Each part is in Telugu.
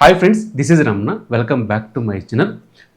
Hi friends, this is Ramana. Welcome back to my channel.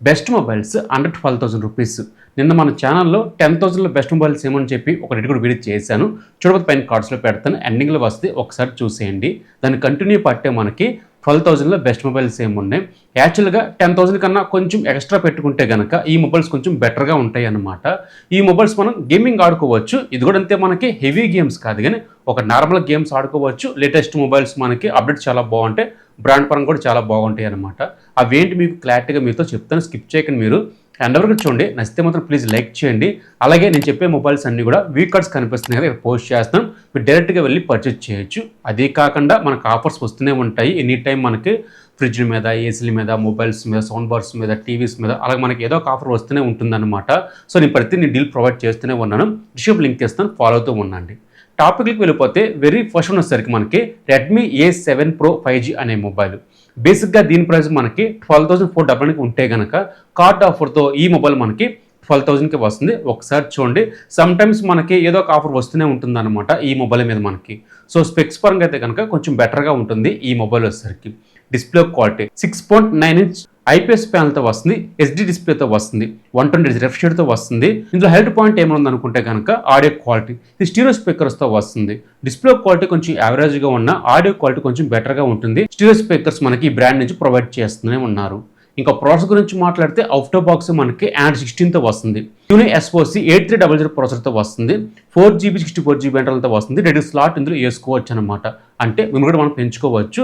Best mobiles under 12,000 rupees. నిన్న మన ఛానల్లో 10,000లో బెస్ట్ మొబైల్స్ ఏమని చెప్పి ఒక కూడా వీడియో చేశాను. చూడబోతే పైన కార్డ్స్లో పెడతాను, ఎండింగ్లో వస్తే ఒకసారి చూసేయండి. దాన్ని కంటిన్యూ పట్టే మనకి 12,000లో బెస్ట్ మొబైల్స్ ఏమున్నాయి. యాక్చువల్గా 10,000 కన్నా కొంచెం ఎక్స్ట్రా పెట్టుకుంటే కనుక ఈ మొబైల్స్ కొంచెం బెటర్గా ఉంటాయి అన్నమాట. ఈ మొబైల్స్ మనం గేమింగ్ ఆడుకోవచ్చు. ఇది కూడా అంతే, మనకి హెవీ గేమ్స్ కాదు కానీ ఒక నార్మల్ గేమ్స్ ఆడుకోవచ్చు. లేటెస్ట్ మొబైల్స్ మనకి అప్డేట్ చాలా బాగుంటాయి, బ్రాండ్ పరంగా కూడా చాలా బాగుంటాయి అనమాట. అవేంటి మీకు క్లారిటీగా మీతో చెప్తాను, స్కిప్ చేయకండి. మీరు అండ్ వరకు చూడండి, నచ్చితే మాత్రం ప్లీజ్ లైక్ చేయండి. అలాగే నేను చెప్పే మొబైల్స్ అన్నీ కూడా వీ కార్డ్స్ కనిపిస్తున్నాయి కదా, పోస్ట్ చేస్తాను, మీరు డైరెక్ట్గా వెళ్ళి పర్చేజ్ చేయొచ్చు. అదే కాకుండా మనకు ఆఫర్స్ వస్తూనే ఉంటాయి ఎనీ టైం. మనకి ఫ్రిడ్జ్ల మీద, ఏసీల మీద, మొబైల్స్ మీద, సౌండ్ బార్స్ మీద, టీవీస్ మీద అలాగే మనకి ఏదో ఒక ఆఫర్ వస్తూనే ఉంటుందన్నమాట. సో నేను డీల్ ప్రొవైడ్ చేస్తూనే ఉన్నాను. డిస్క్రిప్షన్ లింక్ ఇస్తాను, ఫాలో అవుతూ ఉండండి. టాపిక్కి వెళ్ళిపోతే వెరీ ఫస్ట్ ఉన్నసరికి మనకి రెడ్మీ A7 Pro 5G అనే మొబైల్. బేసిక్గా దీని ప్రైస్ మనకి 12,499 ఉంటే కనుక కార్డ్ ఆఫర్తో ఈ మొబైల్ మనకి 12,000కి వస్తుంది. ఒకసారి చూడండి, సమ్ టైమ్స్ మనకి ఏదో ఒక ఆఫర్ వస్తూనే ఉంటుంది అనమాట ఈ మొబైల్ మీద మనకి. సో స్పెక్స్ పరంగా అయితే కనుక కొంచెం బెటర్గా ఉంటుంది ఈ మొబైల్ వచ్చేసరికి. డిస్ప్లే క్వాలిటీ 6.9 ఇంచ్ ఐపీఎస్ ప్యానల్తో వస్తుంది, ఎస్డి డిస్ప్లేతో వస్తుంది, 120 రిఫ్రెష్ రేట్తో వస్తుంది. ఇందులో హెల్త్ పాయింట్ ఏమైనా అనుకుంటే కనుక ఆడియో క్వాలిటీ, ఇది స్టీరియో స్పీకర్స్తో వస్తుంది. డిస్ప్లే క్వాలిటీ కొంచెం యావరేజ్గా ఉన్న, ఆడియో క్వాలిటీ కొంచెం బెటర్గా ఉంటుంది. స్టీరియో స్పీకర్స్ మనకి ఈ బ్రాండ్ నుంచి ప్రొవైడ్ చేస్తూనే ఉన్నారు. ఇంకా ప్రాసెసర్ గురించి మాట్లాడితే అవుట్ ఆఫ్ బాక్స్ మనకి Android 16తో వస్తుంది. యూని SoC 8300 ప్రాసెసర్తో వస్తుంది. 4GB 64GB ఇంటర్నల్తో వస్తుంది. రెడీ స్లాట్ ఇందులో వేసుకోవచ్చు అనమాట. అంటే మేము కూడా మనం పెంచుకోవచ్చు,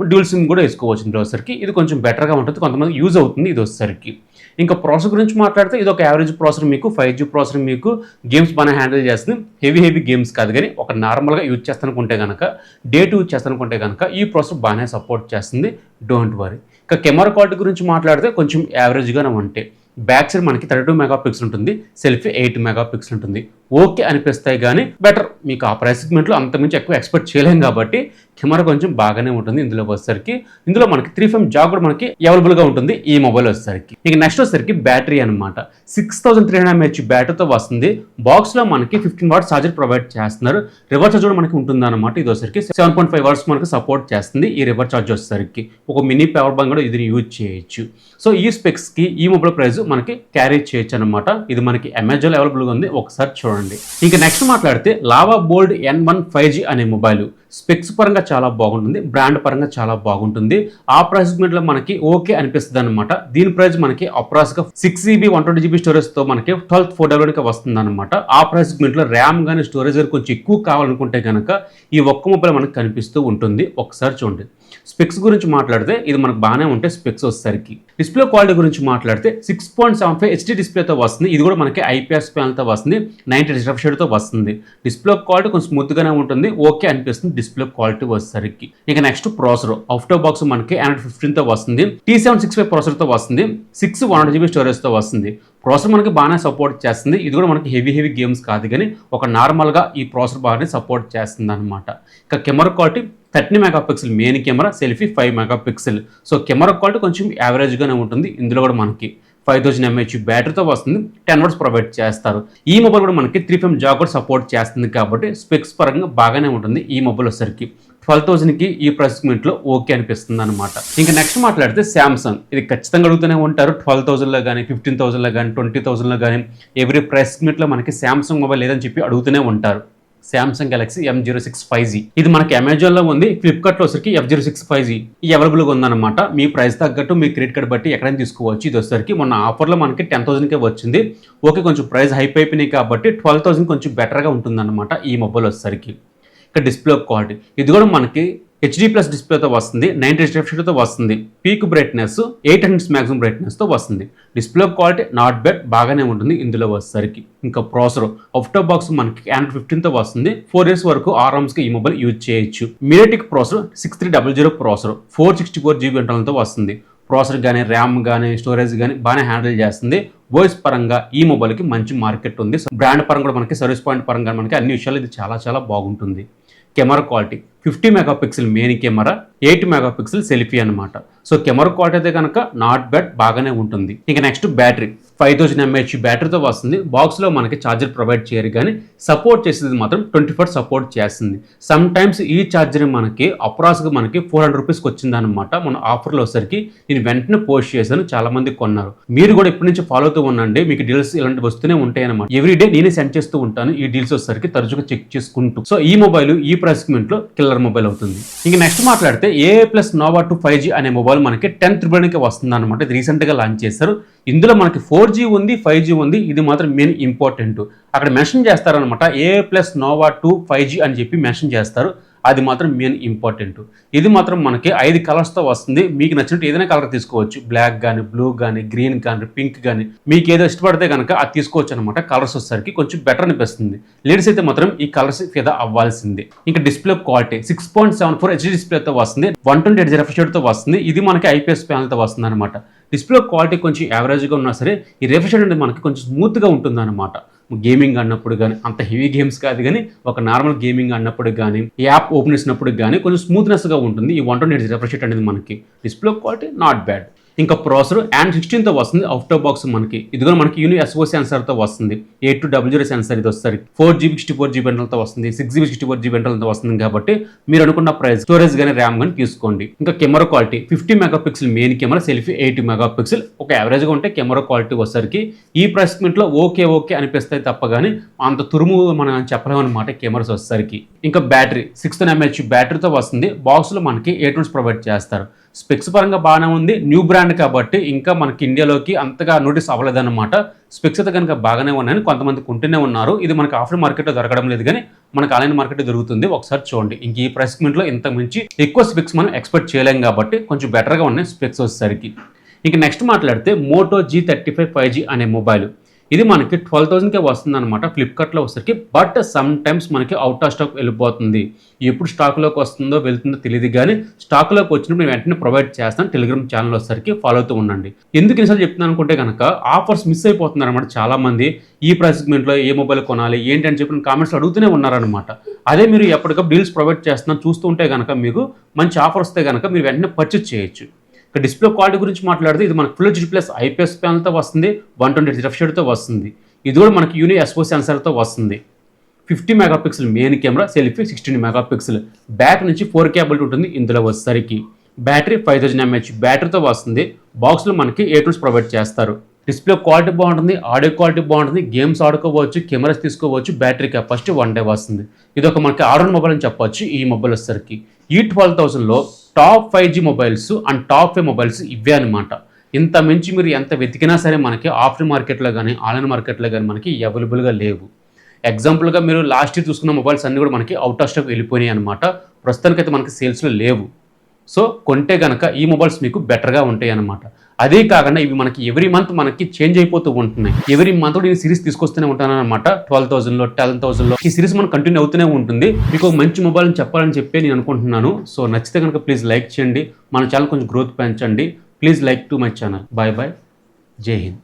డ్యూల్ సిమ్ కూడా వేసుకోవచ్చు ఇందులో వచ్చేసరికి. ఇది కొంచెం బెటర్గా ఉంటుంది, కొంతమంది యూజ్ అవుతుంది ఇది వచ్చేసరికి. ఇంకా ప్రాసెసర్ గురించి మాట్లాడితే ఇది ఒక యావరేజ్ ప్రాసెసర్, మీకు 5G ప్రాసెసర్, మీకు గేమ్స్ బాగా హ్యాండిల్ చేస్తుంది. హెవీ గేమ్స్ కాదు కానీ ఒక నార్మల్గా యూజ్ చేస్తానుకుంటే కనుక, డే టు యూజ్ చేస్తానుకుంటే కనుక ఈ ప్రాసెసర్ బాగానే సపోర్ట్ చేస్తుంది, డోంట్ వరీ. ఇంకా కెమెరా క్వాలిటీ గురించి మాట్లాడితే కొంచెం యావరేజ్గానే ఉంటాయి. బ్యాక్ సైడ్ మనకి 32 మెగాపిక్సెల్ ఉంటుంది, సెల్ఫీ 8 మెగాపిక్సెల్ ఉంటుంది. ఓకే అనిపిస్తాయి కానీ బెటర్. మీకు ఆ ప్రైస్ సెగ్మెంట్లో అంతకుమించి ఎక్కువ ఎక్స్పెక్ట్ చేయలేం కాబట్టి కెమెరా కొంచెం బాగానే ఉంటుంది ఇందులో వచ్చేసరికి. ఇందులో మనకి 3FM జాక్ కూడా మనకి అవైలబుల్గా ఉంటుంది ఈ మొబైల్ వచ్చేసరికి. ఇక నెక్స్ట్ వచ్చేసరికి బ్యాటరీ అనమాట. 6300 mAh బ్యాటరీతో వస్తుంది. బాక్స్లో మనకి 15 వాట్స్ ఛార్జర్ ప్రొవైడ్ చేస్తున్నారు. రివర్స్ ఛార్జ్ కూడా మనకి ఉంటుంది అనమాట. ఇది వచ్చేసరికి 7.5 వాట్స్ మనకి సపోర్ట్ చేస్తుంది ఈ రివర్స్ ఛార్జ్ వచ్చేసరికి. ఒక మినీ పవర్ బ్యాంక్ కూడా ఇది యూజ్ చేయొచ్చు. సో ఈ స్పెక్స్కి ఈ మొబైల్ ప్రైస్ మనకి క్యారీ చేయొచ్చు అనమాట. ఇది మనకి అమెజాన్లో అవైలబుల్గా ఉంది, ఒకసారి చూడండి. ఇంకా నెక్స్ట్ మాట్లాడితే లావా బోల్డ్ N1 5G అనే మొబైల్. స్పెక్స్ పరంగా చాలా బాగుంటుంది, బ్రాండ్ పరంగా చాలా బాగుంటుంది. ఆ ప్రైస్ సెగ్మెంట్లో మనకి ఓకే అనిపిస్తుంది అనమాట. దీని ప్రైస్ మనకి అప్రాక్స్గా 6GB 120GB స్టోరేజ్తో మనకి 12,499కి వస్తుంది అనమాట. ఆ ప్రైస్ సెగ్మెంట్లో ర్యామ్ కానీ స్టోరేజ్ కానీ కొంచెం ఎక్కువ కావాలనుకుంటే కనుక ఈ ఒక్క మొబైల్ మనకి కనిపిస్తూ ఉంటుంది, ఒకసారి చూడండి. స్పెక్స్ గురించి మాట్లాడితే ఇది మనకు బాగానే ఉంటే స్పెక్స్ వచ్చేసరికి. డిస్ప్లే క్వాలిటీ గురించి మాట్లాడితే 6.75 HD డిస్ప్లేతో వస్తుంది. ఇది కూడా మనకి ఐపీఎస్ ప్యానల్తో వస్తుంది, 90 రిఫ్రెష్ రేట్తో వస్తుంది. డిస్ప్లే క్వాలిటీ కొంచెం స్మూత్గానే ఉంటుంది, ఓకే అనిపిస్తుంది డిస్ప్లే క్వాలిటీ వచ్చేసరికి. ఇక next processor out of box మనకి Android 15తో వస్తుంది. T765 ప్రాసెసర్తో వస్తుంది. 6 100GB స్టోరేజ్తో వస్తుంది. ప్రాసెసర్ మనకి బాగానే సపోర్ట్ చేస్తుంది. ఇది కూడా మనకి హెవీ గేమ్స్ కాదు కానీ ఒక నార్మల్గా ఈ ప్రాసెసర్ బాగానే సపోర్ట్ చేస్తుంది అనమాట. ఇక camera quality 30 megapixel main camera, selfie 5 megapixel. So camera quality కొంచెం యావరేజ్గానే ఉంటుంది. ఇందులో కూడా మనకి 5000 mAh బ్యాటరీతో వస్తుంది, 10 వాట్స్ ప్రొవైడ్ చేస్తారు. ఈ మొబైల్ కూడా మనకి 3FM జాక్ కూడా సపోర్ట్ చేస్తుంది కాబట్టి స్పెక్స్ పరంగా బాగానే ఉంటుంది ఈ మొబైల్ వచ్చేసరికి. 12,000కి ఈ ప్రైస్ సెగ్మెంట్లో ఓకే అనిపిస్తుంది అనమాట. ఇంకా నెక్స్ట్ మాట్లాడితే శాంసంగ్. ఇది ఖచ్చితంగా అడుగుతూనే ఉంటారు, 12,000లో కానీ 15,000లో కానీ 20,000లో కానీ ఎవ్రీ ప్రైస్ సెగ్మెంట్లో మనకి శాంసంగ్ మొబైల్ లేదని చెప్పి అడుగుతూనే ఉంటారు. శాంసంగ్ గెలాక్సీ M06 5G ఇది మనకి అమెజాన్లో ఉంది, ఫ్లిప్కార్ట్లో వచ్చరికి F06 5G ఈ అవైలబుల్గా ఉందన్నమాట. మీ ప్రైస్ తగ్గట్టు మీ క్రెడిట్ కార్డ్ బట్టి ఎక్కడైనా తీసుకోవచ్చు. ఇది వచ్చేసరికి మొన్న ఆఫర్లో మనకి 10,000కే వచ్చింది. ఓకే, కొంచెం ప్రైస్ హైప్ అయిపోయినాయి కాబట్టి 12,000 కొంచెం బెటర్గా ఉంటుందన్నమాట ఈ మొబైల్ వచ్చేసరికి. ఇక డిస్ప్లే క్వాలిటీ ఇది కూడా మనకి HD+ డిస్ప్లేతో వస్తుంది, 90 రిఫ్రెష్ రేట్తో వస్తుంది. పీక్ బ్రైట్నెస్ 800 మ్యాక్సిమం బ్రైట్నెస్తో వస్తుంది. డిస్ప్లే క్వాలిటీ నాట్ బ్యాడ్, బాగానే ఉంటుంది ఇందులో వచ్చేసరికి. ఇంకా ప్రాసెసర్ అవుట్ ఆఫ్ బాక్స్ మనకి Android 15తో వస్తుంది. 4 years వరకు ఆరామ్స్గా ఈ మొబైల్ యూజ్ చేయొచ్చు. మీడియాటెక్ ప్రాసెసర్ 6300 ప్రాసెసర్ 464GB ఇంటర్నల్తో వస్తుంది. ప్రాసెసర్ కానీ ర్యామ్ కానీ స్టోరేజ్ కానీ బాగానే హ్యాండిల్ చేస్తుంది. వాయిస్ పరంగా ఈ మొబైల్కి మంచి మార్కెట్ ఉంది. బ్రాండ్ పరంగా కూడా మనకి, సర్వీస్ పాయింట్ పరంగా మనకి అన్ని విషయాలు ఇది చాలా బాగుంటుంది. Camera quality 50 megapixel main camera, 8 megapixel selfie అనమాట. సో కెమెరా క్వాలిటీ అయితే కనుక నాట్ బ్యాడ్, బాగానే ఉంటుంది. ఇక నెక్స్ట్ బ్యాటరీ 5000 mAh బ్యాటరీతో వస్తుంది. బాక్స్లో మనకి ఛార్జర్ ప్రొవైడ్ చేయరు కానీ సపోర్ట్ చేసేది మాత్రం 24 సపోర్ట్ చేస్తుంది. సమ్ టైమ్స్ ఈ ఛార్జర్ మనకి అప్రాక్స్గా మనకి 400 రూపీస్కి వచ్చిందనమాట. మన ఆఫర్లో వచ్చరికి నేను వెంటనే పోస్ట్ చేశాను, చాలా మంది కొన్నారు. మీరు కూడా ఇప్పటి నుంచి ఫాలో అవుతూ ఉండండి, మీకు డీల్స్ ఇలాంటివి వస్తూనే ఉంటాయి అనమాట. ఎవ్రీడే నేనే సెండ్ చేస్తూ ఉంటాను ఈ డీల్స్ వచ్చేసరికి తరచుగా చెక్ చేసుకుంటూ. సో ఈ మొబైల్ ఈ ప్రైస్ సెగ్మెంట్లో కిల్లర్ మొబైల్ అవుతుంది. ఇంకా నెక్స్ట్ మాట్లాడితే AA+ Nova 2 5G అనే మొబైల్ మనకి 10,000 వస్తుంది అనమాట. ఇది రీసెంట్గా లాంచ్ చేశారు. ఇందులో మనకి 4G ఉంది, 5G ఉంది. ఇది మాత్రం మెయిన్ ఇంపార్టెంట్. అక్కడ మెన్షన్ చేస్తారనమాట AA+ Nova 2 5G అని చెప్పి మెన్షన్ చేస్తారు. అది మాత్రం మెయిన్ ఇంపార్టెంట్. ఇది మాత్రం మనకి 5 కలర్స్తో వస్తుంది. మీకు నచ్చినట్టు ఏదైనా కలర్ తీసుకోవచ్చు. బ్లాక్ కానీ, బ్లూ కానీ, గ్రీన్ కానీ, పింక్ కానీ, మీకు ఏదో ఇష్టపడితే కనుక అది తీసుకోవచ్చు అనమాట. కలర్స్ వచ్చేసరికి కొంచెం బెటర్ అనిపిస్తుంది. లేడీస్ అయితే మాత్రం ఈ కలర్స్ ఫిదా అవ్వాల్సిందే. ఇంకా డిస్ప్లే క్వాలిటీ 6.74 HD డిస్ప్లేతో వస్తుంది. 128 రిఫ్రెష్ రేట్తో వస్తుంది. ఇది మనకి IPS ప్యానల్తో వస్తుంది అనమాట. డిస్ప్లే క్వాలిటీ కొంచెం యావరేజ్గా ఉన్నా సరే ఈ రిఫ్రెష్ రేట్ అనేది మనకి కొంచెం స్మూత్గా ఉంటుంది అనమాట. గేమింగ్ అన్నప్పుడు కానీ, అంత హెవీ గేమ్స్ కాదు కానీ ఒక నార్మల్ గేమింగ్ అన్నప్పుడు కానీ, యాప్ ఓపెన్ చేసినప్పుడు కానీ కొంచెం స్మూత్నెస్గా ఉంటుంది. ఈ 128 రిఫ్రెష్ రేట్ అనేది మనకి డిస్ప్లే క్వాలిటీ నాట్ బ్యాడ్. ఇంకా ప్రాసెసర్ Android 16తో వస్తుంది అవుట్ ఆఫ్ బాక్స్ మనకి. ఇది కూడా మనకి యూని SOC సెన్సార్తో వస్తుంది. 8200 సెన్సార్ ఇది వస్తుంది. 4GB 64GB ఇంటర్నల్తో వస్తుంది. 6GB 64GB ఇంటర్నల్తో వస్తుంది కాబట్టి మీరు అనుకున్న ప్రైస్ స్టోరేజ్ కానీ ర్యామ్ కానీ తీసుకోండి. ఇంకా camera quality 50 megapixel main camera, selfie 80 megapixel. ఒక యావరేజ్గా ఉంటే కెమెరా క్వాలిటీ వచ్చేసరికి ఈ ప్రైస్ సెగ్మెంట్లో ఓకే అనిపిస్తాయి తప్ప కానీ అంత తురుము మనం చెప్పలేము అనమాట కెమెరాస్ వచ్చేసరికి. ఇంకా బ్యాటరీ 6000 mAh బ్యాటరీతో వస్తుంది. బాక్స్లో మనకి A2 ప్రొవైడ్ చేస్తారు. స్పెక్స్ పరంగా బాగానే ఉంది. న్యూ బ్రాండ్ కాబట్టి ఇంకా మనకి ఇండియాలోకి అంతగా నోటీస్ అవ్వలేదన్నమాట. స్పెక్స్ అయితే కనుక బాగానే ఉన్నాయని కొంతమంది కొంటూనే ఉన్నారు. ఇది మనకి ఆఫ్లైన్ మార్కెట్లో దొరకడం లేదు కానీ మనకి ఆన్లైన్ మార్కెట్లో దొరుకుతుంది. ఒకసారి చూడండి. ఇంక ఈ ప్రైస్ సెగ్మెంట్లో ఇంత మించి ఎక్కువ స్పెక్స్ మనం ఎక్స్పెక్ట్ చేయలేం కాబట్టి కొంచెం బెటర్గా ఉన్నాయి స్పెక్స్ వచ్చేసరికి. ఇంక నెక్స్ట్ మాట్లాడితే Moto G35 5G అనే మొబైల్. ఇది మనకి 12,000కే వస్తుంది అనమాట ఫ్లిప్కార్ట్లో వచ్చేసరికి. బట్ సమ్ టైమ్స్ మనకి అవుట్ ఆఫ్ స్టాక్ వెళ్ళిపోతుంది. ఎప్పుడు స్టాక్లోకి వస్తుందో వెళ్తుందో తెలియదు కానీ స్టాక్లోకి వచ్చినప్పుడు నేను వెంటనే ప్రొవైడ్ చేస్తాను. టెలిగ్రామ్ ఛానల్ వచ్చేసరికి ఫాలో అవుతూ ఉండండి. ఎందుకు ఇన్నిసార్లు చెప్తున్నాను అనుకుంటే కనుక ఆఫర్స్ మిస్ అయిపోతున్నారు అనమాట చాలా మంది. ఈ ప్రైస్ సెగ్మెంట్లో ఏ మొబైల్ కొనాలి ఏంటి అని చెప్పి కామెంట్స్ అడుగుతూనే ఉన్నారనమాట. అదే మీరు ఎప్పటికప్పుడు డీల్స్ ప్రొవైడ్ చేస్తున్నా చూస్తూ ఉంటే కనుక మీకు మంచి ఆఫర్ వస్తే కనుక మీరు వెంటనే పర్చేస్ చేయొచ్చు. డిస్ప్లే క్వాలిటీ గురించి మాట్లాడితే ఇది మనకి Full HD+ IPS ప్యానల్తో వస్తుంది. 128 రిఫ్రెష్ రేట్తో వస్తుంది. ఇది కూడా మనకి యూని SOC సెన్సార్తో వస్తుంది. 50 megapixel main camera, selfie 16 megapixel. Back నుంచి 4K కేబుల్ ఉంటుంది ఇందులో వచ్చేసరికి. బ్యాటరీ 5000 mAh బ్యాటరీతో వస్తుంది. బాక్స్లో మనకి A2 ప్రొవైడ్ చేస్తారు. డిస్ప్లే క్వాలిటీ బాగుంటుంది, ఆడియో క్వాలిటీ బాగుంటుంది, గేమ్స్ ఆడుకోవచ్చు, కెమెరాస్ తీసుకోవచ్చు, బ్యాటరీ కెపాసిటీ 1 డే వస్తుంది. ఇది ఒక మనకి ఆల్ రౌండ్ మొబైల్ అని చెప్పొచ్చు. ఈ మొబైల్ వచ్చేసరికి ఈ 12,000లో top 5G mobiles and top 5 mobiles ఇవే అనమాట. ఇంత మించి మీరు ఎంత వెతికినా సరే మనకి ఆఫ్లైన్ మార్కెట్లో కానీ ఆన్లైన్ మార్కెట్లో కానీ మనకి అవైలబుల్గా లేవు. ఎగ్జాంపుల్గా మీరు లాస్ట్ ఇయర్ చూసుకున్న మొబైల్స్ అన్నీ కూడా మనకి అవుట్ ఆఫ్ స్టాక్ వెళ్ళిపోయినాయి అనమాట. ప్రస్తుతానికైతే మనకి సేల్స్లో లేవు. సో కొంటే కనుక ఈ మొబైల్స్ మీకు బెటర్గా ఉంటాయి అనమాట. అదే కాకుండా ఇవి మనకి ఎవ్రీ మంత్ మనకి చేంజ్ అయిపోతూ ఉంటున్నాయి. ఎవ్రీ మంత్ నేను సిరీస్ తీసుకొస్తూనే ఉంటాను అనమాట. 12,000లో 10,000లో ఈ సిరీస్ మనకు కంటిన్యూ అవుతూనే ఉంటుంది. మీకు మంచి మొబైల్ చెప్పాలని చెప్పి నేను అనుకుంటున్నాను. సో నచ్చితే కనుక ప్లీజ్ లైక్ చేయండి. మన ఛానల్ కొంచెం గ్రోత్ పెంచండి. Please like to my channel. Bye Jai Hind.